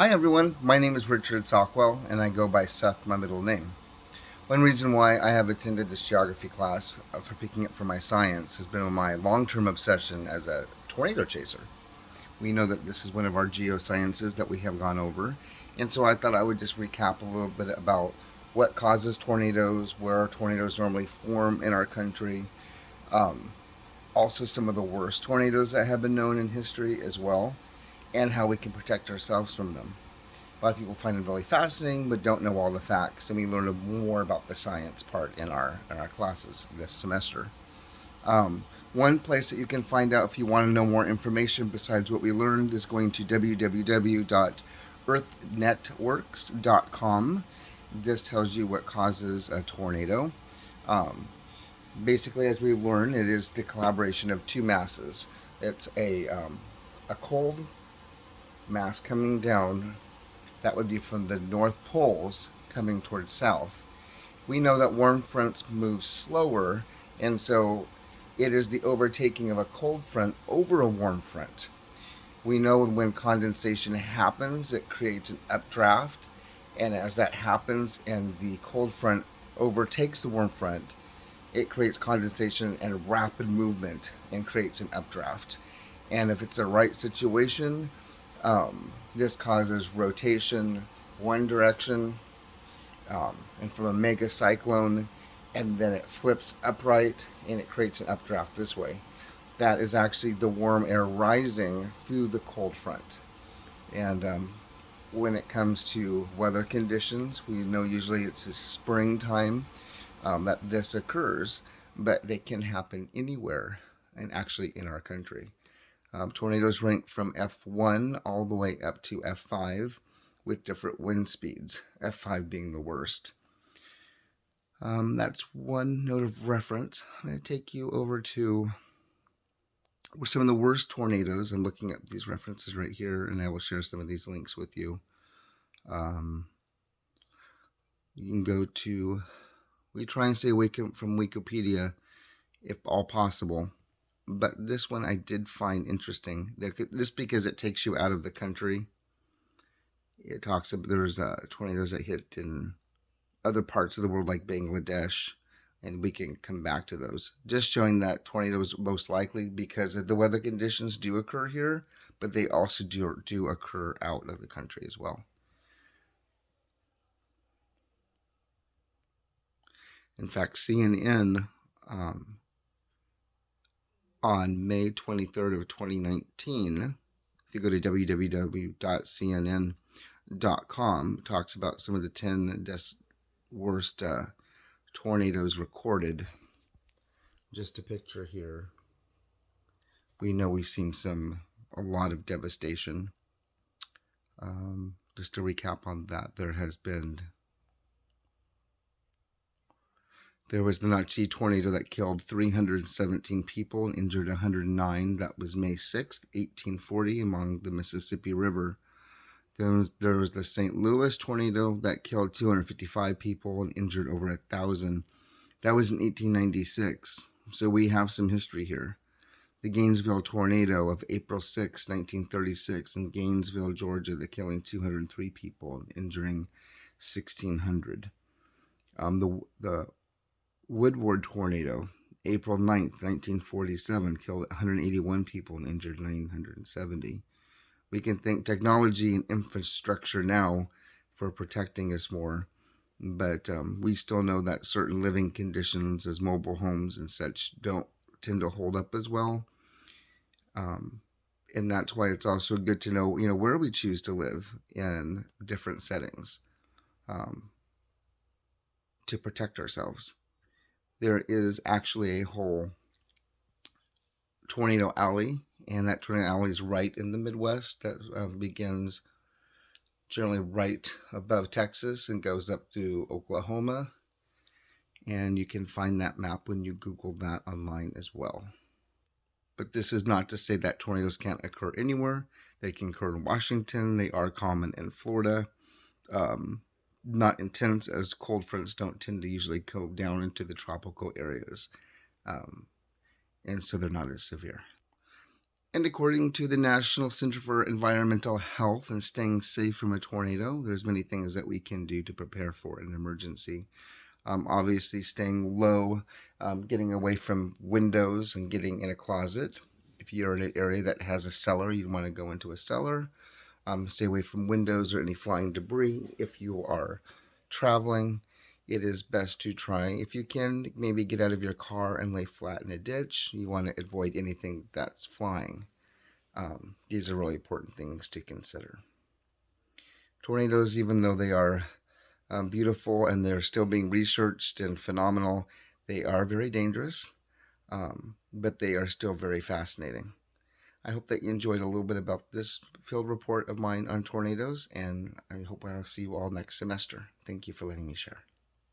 Hi everyone, my name is Richard Sockwell and I go by Seth, my middle name. One reason why I have attended this geography class for picking up for my science has been my long-term obsession as a tornado chaser. We know that this is one of our geosciences that we have gone over, and so I thought I would just recap a little bit about what causes tornadoes, where tornadoes normally form in our country, um, also some of the worst tornadoes that have been known in history as well, and how we can protect ourselves from them. A lot of people find it really fascinating, but don't know all the facts, and we learn more about the science part in our classes this semester. One place that you can find out if you want to know more information besides what we learned is going to www.earthnetworks.com. This tells you what causes a tornado. Um, Basically, as we've learned, it is the collaboration of two masses. It's a cold mass coming down that would be from the North Poles coming towards south. We know that warm fronts move slower, and so it is the overtaking of a cold front over a warm front. We know when condensation happens, it creates an updraft, and as that happens and the cold front overtakes the warm front, it creates condensation and rapid movement and creates an updraft. And if it's the right situation, this causes rotation one direction, and from a mega cyclone, and then it flips upright and it creates an updraft this way. That is actually the warm air rising through the cold front. And when it comes to weather conditions, we know usually it's a springtime that this occurs, but they can happen anywhere and actually in our country. Tornadoes rank from F1 all the way up to F5 with different wind speeds, F5 being the worst. That's one note of reference. I'm going to take you over to some of the worst tornadoes. I'm looking at these references right here, and I will share some of these links with you. You can go to, we try and stay away from Wikipedia if all possible. But this one I did find interesting. Just because it takes you out of the country. It talks about there's tornadoes that hit in other parts of the world like Bangladesh, and we can come back to those. Just showing that tornadoes most likely because the weather conditions do occur here, but they also do occur out of the country as well. In fact, CNN on May 23rd of 2019, if you go to www.cnn.com, talks about some of the 10 worst tornadoes recorded. Just a picture here. We know we've seen a lot of devastation. Just to recap on that, there was the Nachi tornado that killed 317 people and injured 109. That was May 6th, 1840, along the Mississippi River. Then there was the St. Louis tornado that killed 255 people and injured over 1,000. That was in 1896. So we have some history here. The Gainesville tornado of April 6, 1936, in Gainesville, Georgia, that killing 203 people and injuring 1,600. The Woodward tornado, April 9th, 1947, killed 181 people and injured 970. We can thank technology and infrastructure now for protecting us more, but we still know that certain living conditions as mobile homes and such don't tend to hold up as well. And that's why it's also good to know, where we choose to live in different settings to protect ourselves. There is actually a whole tornado alley, and that tornado alley is right in the Midwest. That begins generally right above Texas and goes up to Oklahoma. And you can find that map when you Google that online as well. But this is not to say that tornadoes can't occur anywhere. They can occur in Washington. They are common in Florida. Not intense, as cold fronts don't tend to usually go down into the tropical areas. And so they're not as severe. And according to the National Center for Environmental Health and staying safe from a tornado, there's many things that we can do to prepare for an emergency. Obviously, staying low, getting away from windows and getting in a closet. If you're in an area that has a cellar, you'd want to go into a cellar. Stay away from windows or any flying debris. If you are traveling, it is best to try, if you can, maybe get out of your car and lay flat in a ditch. You want to avoid anything that's flying. These are really important things to consider. Tornadoes, even though they are beautiful and they're still being researched and phenomenal, they are very dangerous, but they are still very fascinating. I hope that you enjoyed a little bit about this field report of mine on tornadoes, and I hope I'll see you all next semester. Thank you for letting me share.